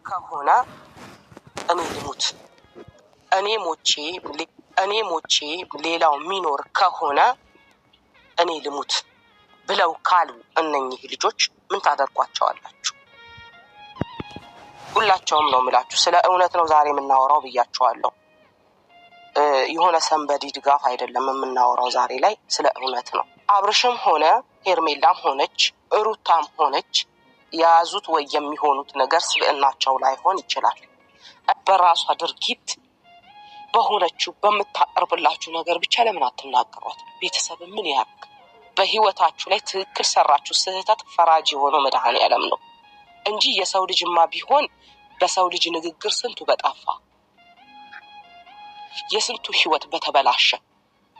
ከሆነ እኔ ልሙት፣ እኔ ሞቼ ሌላው ሚኖር ከሆነ እኔ ልሙት ብለው ካሉ እነኚህ ልጆች ምን ታደርጓቸዋላችሁ? ሁላቸውም ነው የምላችሁ። ስለ እውነት ነው ዛሬ የምናወራው ብያችኋለሁ። የሆነ ሰንበዲ ድጋፍ አይደለም የምናወራው ዛሬ ላይ ስለ እውነት ነው። አብርሽም ሆነ ሄርሜላም ሆነች ሩታም ሆነች የያዙት ወይ የሚሆኑት ነገር ስብዕናቸው ላይሆን ይችላል። በራሷ ድርጊት በሆነችው በምታቀርብላችሁ ነገር ብቻ ለምን አትናገሯት? ቤተሰብ ምን ያርግ? በህይወታችሁ ላይ ትክክል ሰራችሁ ስህተት ፈራጅ የሆነው መድኃኔዓለም ነው እንጂ የሰው ልጅማ ቢሆን በሰው ልጅ ንግግር ስንቱ በጣፋ፣ የስንቱ ህይወት በተበላሸ።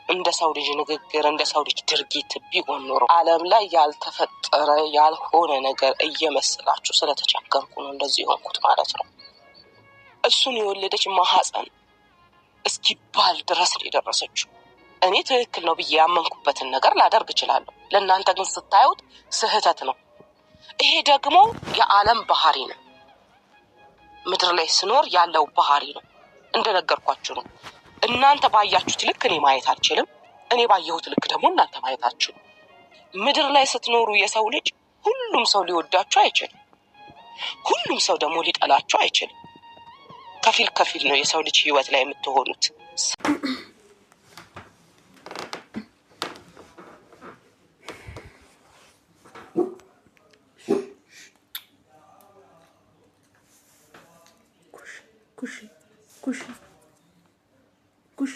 እንደ ሰው ልጅ ንግግር እንደ ሰው ልጅ ድርጊት ቢሆን ኖሮ ዓለም ላይ ያልተፈጠረ ያልሆነ ነገር እየመሰላችሁ ስለተቸገርኩ ነው እንደዚህ የሆንኩት ማለት ነው። እሱን የወለደች ማህፀን እስኪባል ድረስ የደረሰችው እኔ ትክክል ነው ብዬ ያመንኩበትን ነገር ላደርግ እችላለሁ። ለእናንተ ግን ስታዩት ስህተት ነው። ይሄ ደግሞ የዓለም ባህሪ ነው። ምድር ላይ ስኖር ያለው ባህሪ ነው። እንደነገርኳችሁ ነው። እናንተ ባያችሁት ልክ እኔ ማየት አልችልም። እኔ ባየሁት ልክ ደግሞ እናንተ ማየት አልችሉም። ምድር ላይ ስትኖሩ የሰው ልጅ ሁሉም ሰው ሊወዳችሁ አይችልም። ሁሉም ሰው ደግሞ ሊጠላችሁ አይችልም። ከፊል ከፊል ነው የሰው ልጅ ህይወት ላይ የምትሆኑት። ኩሽ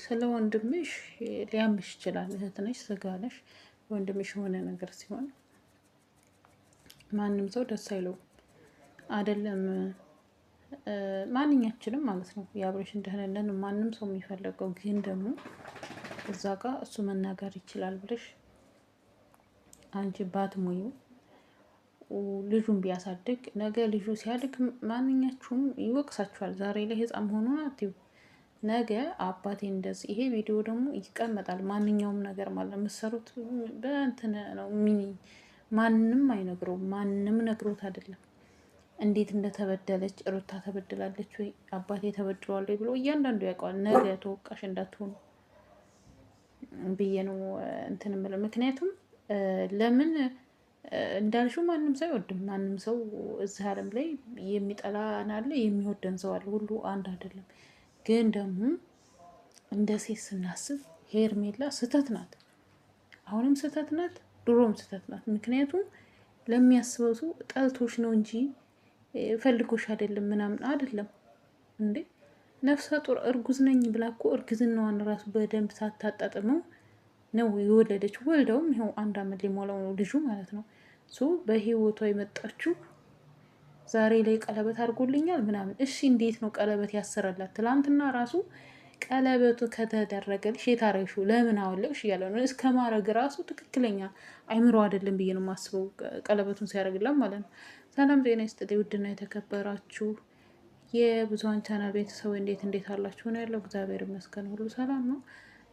ስለ ወንድምሽ ሊያምሽ ይችላል። እህት ነሽ፣ ስጋ ነሽ። ወንድምሽ የሆነ ነገር ሲሆን ማንም ሰው ደስ አይለውም አይደለም። ማንኛችንም ማለት ነው የአብርሽን ደህንነት ማንም ሰው የሚፈልገው። ግን ደግሞ እዛ ጋር እሱ መናገር ይችላል ብለሽ አንቺ ባትሞዩ ልጁን ቢያሳድግ ነገ ልጁ ሲያድግ ማንኛችሁም ይወቅሳችኋል። ዛሬ ላይ ህፃን ሆኖ አትዩ፣ ነገ አባቴ እንደዚህ። ይሄ ቪዲዮ ደግሞ ይቀመጣል። ማንኛውም ነገር ማለት የምትሰሩት በእንትን ነው። ማንም አይነግረውም። ማንም ነግሮት አይደለም። እንዴት እንደተበደለች ሩታ ተበድላለች ወይ አባቴ ተበድሏል ወይ ብሎ እያንዳንዱ ያውቀዋል። ነገ ተወቃሽ እንዳትሆኑ ብዬ ነው እንትን የምለው። ምክንያቱም ለምን እንዳልሽው ማንም ሰው አይወድም። ማንም ሰው እዚህ ዓለም ላይ የሚጠላን አለ፣ የሚወደን ሰው አለ። ሁሉ አንድ አይደለም። ግን ደግሞ እንደ ሴት ስናስብ ሄርሜላ ስህተት ናት። አሁንም ስህተት ናት፣ ድሮም ስህተት ናት። ምክንያቱም ለሚያስበው ሰው ጠልቶሽ ነው እንጂ ፈልጎሽ አይደለም ምናምን አይደለም እንዴ። ነፍሰ ጡር እርጉዝ ነኝ ብላ እኮ እርግዝናዋን ራሱ በደንብ ሳታጣጥመው ነው የወለደች። ወልደውም ይኸው 1 ዓመት ሊሞላው ነው ልጁ ማለት ነው። በህይወቷ የመጣችው ዛሬ ላይ ቀለበት አድርጎልኛል ምናምን። እሺ እንዴት ነው ቀለበት ያሰረላት? ትላንትና ራሱ ቀለበቱ ከተደረገልሽ የታረግሽው ለምን አወለቅሽ እያለ ነው። እስከ ማድረግ ራሱ ትክክለኛ አይምሮ አይደለም ብዬ ነው የማስበው፣ ቀለበቱን ሲያደርግላት ማለት ነው። ሰላም ጤና ይስጥልኝ ውድና የተከበራችሁ የብዙኃን ቻናል ቤተሰብ እንዴት አላችሁ? ነው ያለው። እግዚአብሔር ይመስገን ሁሉ ሰላም ነው።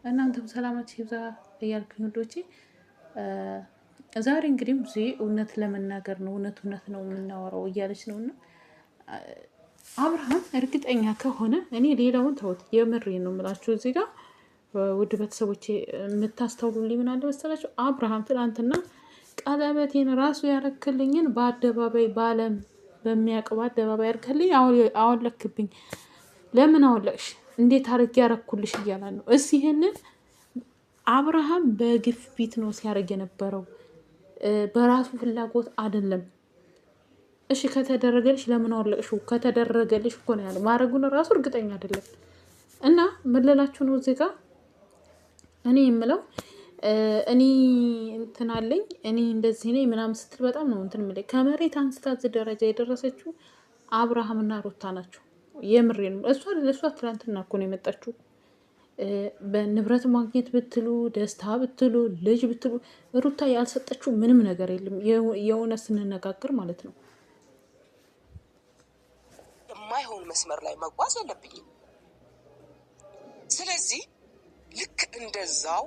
እናንተም ሰላማችሁ ይብዛ እያልኩኝ ውዶቼ፣ ዛሬ እንግዲህ ብዙ እውነት ለመናገር ነው እውነት ነው የምናወራው እያለች ነው። እና አብርሃም እርግጠኛ ከሆነ እኔ ሌላውን ተውት፣ የምሬ ነው የምላችሁ። እዚህ ጋር ውድ ቤተሰቦቼ የምታስተውሉልኝ ምን አለ መሰላችሁ? አብርሃም ትናንትና ቀለበቴን ራሱ ያረክልኝን በአደባባይ በዓለም በሚያውቅ በአደባባይ ያርክልኝ አወለክብኝ። ለምን አወለቅሽ? እንዴት አድርጌ ያረኩልሽ እያለ ነው። ይሄንን አብርሃም በግፊት ነው ሲያደርግ የነበረው፣ በራሱ ፍላጎት አይደለም። እሺ ከተደረገልሽ ለምን አወለቅሽው? ከተደረገልሽ እኮ ነው ያለ። ማድረጉን ራሱ እርግጠኛ አይደለም። እና መለላችሁ ነው እዚህ ጋር እኔ የምለው እኔ እንትን አለኝ እኔ እንደዚህ ነኝ ምናምን ስትል በጣም ነው እንትን የምልህ። ከመሬት አንስታ እዚህ ደረጃ የደረሰችው አብርሃምና ሩታ ናቸው። የምሬ ነው። እሷ ትላንትና እኮ ነው የመጣችው። በንብረት ማግኘት ብትሉ፣ ደስታ ብትሉ፣ ልጅ ብትሉ ሩታ ያልሰጠችው ምንም ነገር የለም። የእውነት ስንነጋገር ማለት ነው። የማይሆን መስመር ላይ መጓዝ የለብኝም። ስለዚህ ልክ እንደዛው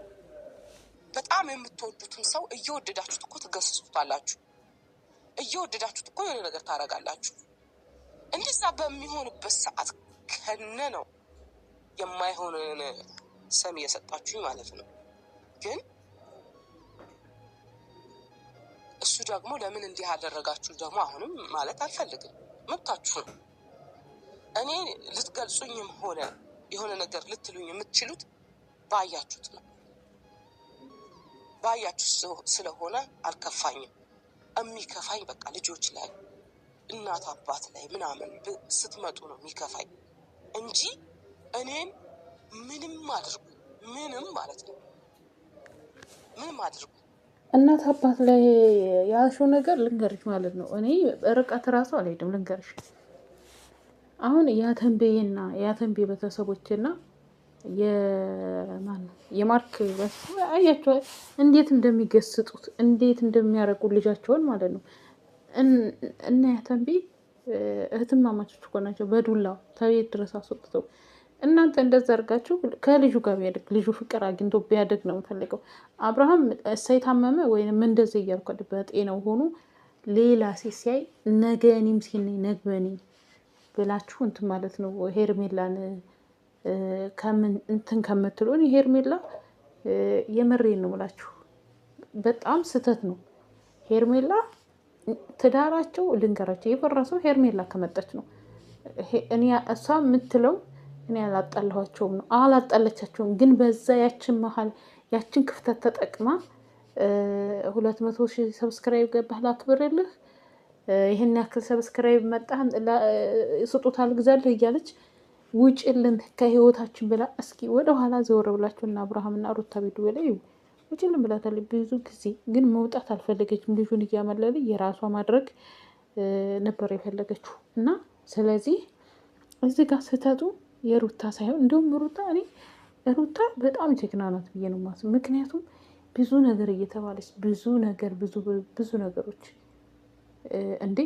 በጣም የምትወዱትን ሰው እየወደዳችሁት እኮ ትገስጹታላችሁ፣ እየወደዳችሁት እኮ የሆነ ነገር ታረጋላችሁ። እንደዛ በሚሆንበት ሰዓት ከነ ነው የማይሆንን ሰም እየሰጣችሁኝ ማለት ነው። ግን እሱ ደግሞ ለምን እንዲህ አደረጋችሁ ደግሞ አሁንም ማለት አልፈልግም፣ መብታችሁ ነው። እኔ ልትገልጹኝም ሆነ የሆነ ነገር ልትሉኝ የምትችሉት ባያችሁት ነው። ባያችሁ ስለሆነ አልከፋኝም። የሚከፋኝ በቃ ልጆች ላይ እናት አባት ላይ ምናምን ስትመጡ ነው የሚከፋኝ እንጂ እኔን ምንም አድርጉ ምንም ማለት ነው ምንም አድርጉ። እናት አባት ላይ ያልሽው ነገር ልንገርሽ ማለት ነው። እኔ ርቀት ራሱ አልሄድም ልንገርሽ። አሁን ያተንቤና ያተንቤ ቤተሰቦችና የማርክ አያቸው እንዴት እንደሚገስጡት እንዴት እንደሚያረቁ ልጃቸውን ማለት ነው። እና ያተንቤ እህትማማቾች እኮ ናቸው። በዱላው ተቤት ድረስ አስወጥተው እናንተ እንደዛ አድርጋችሁ ከልጁ ጋር ቢያደግ ልጁ ፍቅር አግኝቶ ቢያደግ ነው የምፈልገው። አብርሃም ሳይታመመ ወይም እንደዚህ እያልኩ በጤናው ሆኖ ሌላ ሴት ሲያይ ነገ እኔም ሲነኝ ነግበኔ ብላችሁ እንትን ማለት ነው። ሄርሜላን እንትን ከምትሉ እኔ ሄርሜላ የምሬን ነው ብላችሁ በጣም ስህተት ነው። ሄርሜላ ትዳራቸው ልንገራቸው የፈረሰው ሄርሜላ ከመጣች ነው። እኔ እሷ የምትለው እኔ አላጣላኋቸውም ነው አላጣለቻቸውም። ግን በዛ ያችን መሀል ያችን ክፍተት ተጠቅማ 200,000 ሰብስክራይብ ገባህ ላክብርልህ፣ ይሄን ያክል ሰብስክራይብ መጣህ ስጦታ ልግዛልህ እያለች ውጭልን ከህይወታችን ብላ እስኪ ወደ ኋላ ዘወር ብላችሁና አብርሃምና ሩታ ቪዲዮ ላይ ውጭልን ብላታለች ብዙ ጊዜ። ግን መውጣት አልፈለገችም። ልጁን እያመለለ የራሷ ማድረግ ነበር የፈለገችው እና ስለዚህ እዚህ ጋር ስህተቱ የሩታ ሳይሆን እንደውም ሩታ በጣም ጀግና ናት ብዬ ነው የማስበው። ምክንያቱም ብዙ ነገር እየተባለች ብዙ ነገሮች እንዴ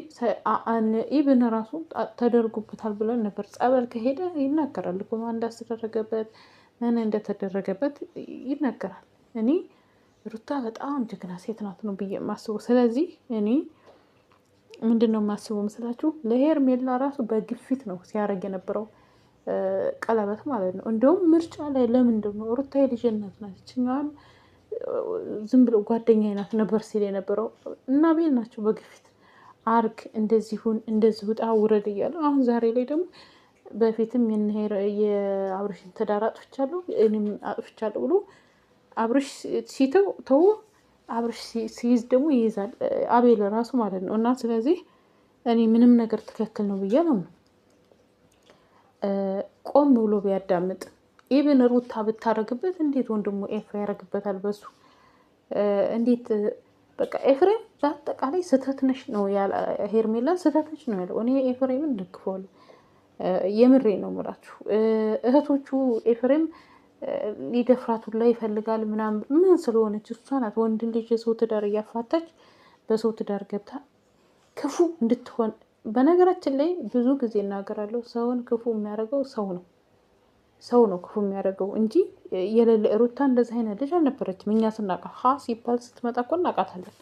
ኢብን ራሱ ተደርጎበታል ብለን ነበር። ጸበል ከሄደ ይናገራል እኮ እንዳስተደረገበት ምን እንደተደረገበት ይናገራል። እኔ ሩታ በጣም ጀግና ሴት ናት ነው ብዬ የማስበው። ስለዚህ እኔ ምንድን ነው የማስበው መስላችሁ ለሄርሜላ ራሱ በግፊት ነው ሲያደርግ የነበረው ቀለበት ማለት ነው። እንደውም ምርጫ ላይ ለምንድን ነው ሩታ የልጅነት ናት ይችኛዋን ዝም ብሎ ጓደኛ ናት ነበር ሲል የነበረው እና ቤል ናቸው በግፊት አርግ እንደዚሁን እንደዚህ ውጣ ውረድ እያለ አሁን ዛሬ ላይ ደግሞ በፊትም የአብርሽን ትዳር አጥፍቻለሁ እኔም አጥፍቻለሁ ብሎ አብርሽ ሲተው አብርሽ ሲይዝ ደግሞ ይይዛል አቤል ራሱ ማለት ነው። እና ስለዚህ እኔ ምንም ነገር ትክክል ነው ብዬ ነው ቆም ብሎ ቢያዳምጥ ኢብን ሩታ ብታረግበት እንዴት ወንድሙ ኤፍ ያረግበታል? በሱ እንዴት በቃ ኤፍሬም በአጠቃላይ ስህተት ነሽ ነው ያለ ሄርሜላ ስህተት ነሽ ነው ያለው። እኔ ኤፍሬምን ደግፈዋለሁ የምሬ ነው የምላችሁ። እህቶቹ ኤፍሬም ሊደፍራቱ ላይ ይፈልጋል ምናምን ምን ስለሆነች እሷ ናት ወንድ ልጅ የሰው ትዳር እያፋታች በሰው ትዳር ገብታ ክፉ እንድትሆን። በነገራችን ላይ ብዙ ጊዜ እናገራለሁ ሰውን ክፉ የሚያደርገው ሰው ነው ክፉ የሚያደርገው እንጂ የሌለ ሩታ እንደዚህ አይነት ልጅ አልነበረችም። እኛ ስናውቃት ሲባል ስትመጣ እኮ እናውቃታለን።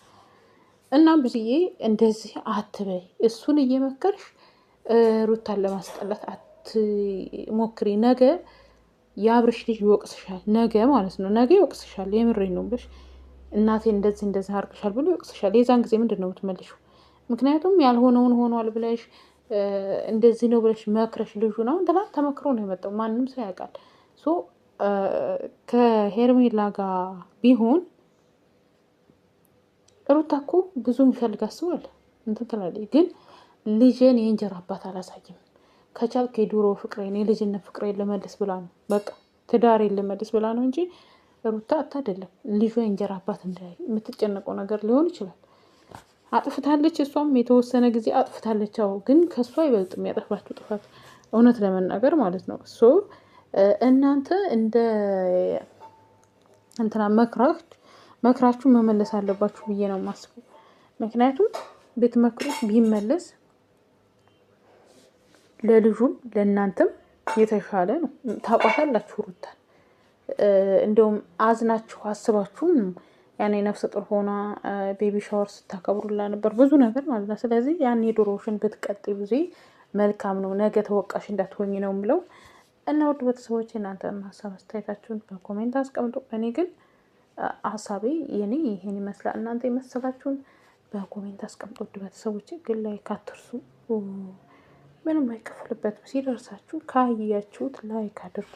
እና ብዙዬ እንደዚህ አትበይ፣ እሱን እየመከርሽ ሩታን ለማስጠላት አትሞክሪ። ነገ የአብርሽ ልጅ ይወቅስሻል፣ ነገ ማለት ነው ነገ ይወቅስሻል። የምሬን ነው ብለሽ እናቴ እንደዚህ አድርግሻል ብሎ ይወቅስሻል። የዛን ጊዜ ምንድን ነው የምትመልሺው? ምክንያቱም ያልሆነውን ሆኗል ብለሽ እንደዚህ ነው ብለሽ መክረሽ ልጁን አሁን ትናንት ተመክሮ ነው የመጣው ማንም ሰው ያውቃል። ከሄርሜላ ጋር ቢሆን ሩታ እኮ ብዙ የሚፈልግ አስባል እንትን ትላለች። ግን ልጄን የእንጀራ አባት አላሳይም ከቻልክ የድሮ ፍቅሬን የልጅነት ፍቅሬን ልመልስ ብላ ነው በቃ ትዳሬን ልመልስ ብላ ነው እንጂ ሩታ አይደለም ልጇ የእንጀራ አባት እንዳይ የምትጨነቀው ነገር ሊሆን ይችላል። አጥፍታለች፣ እሷም የተወሰነ ጊዜ አጥፍታለች። አዎ ግን ከእሷ አይበልጥም ያጠፋችው ጥፋት እውነት ለመናገር ማለት ነው። እናንተ እንደ እንትና መክራችሁ መመለስ አለባችሁ ብዬ ነው የማስበው። ምክንያቱም ብትመክሩት ቢመለስ ለልጁም ለእናንተም የተሻለ ነው። ታውቋታላችሁ ሩታን እንደውም አዝናችሁ አስባችሁም ያኔ ነፍሰ ጡር ሆና ቤቢ ሻወር ስታከብሩላ ነበር ብዙ ነገር ማለት ነው። ስለዚህ ያኔ ድሮሽን ብትቀጥይ ብዙ መልካም ነው። ነገ ተወቃሽ እንዳትሆኝ ነው የምለው። እና ውድ ቤተሰቦች እናንተም ሀሳብ አስተያየታችሁን በኮሜንት አስቀምጡ። እኔ ግን ሀሳቤ የኔ ይሄን ይመስላል። እናንተ የመሰላችሁን በኮሜንት አስቀምጡ። ውድ ቤተሰቦች ግን ላይክ አትርሱ። ምንም አይከፈልበትም። ሲደርሳችሁ ካያችሁት ላይክ አድርጉ።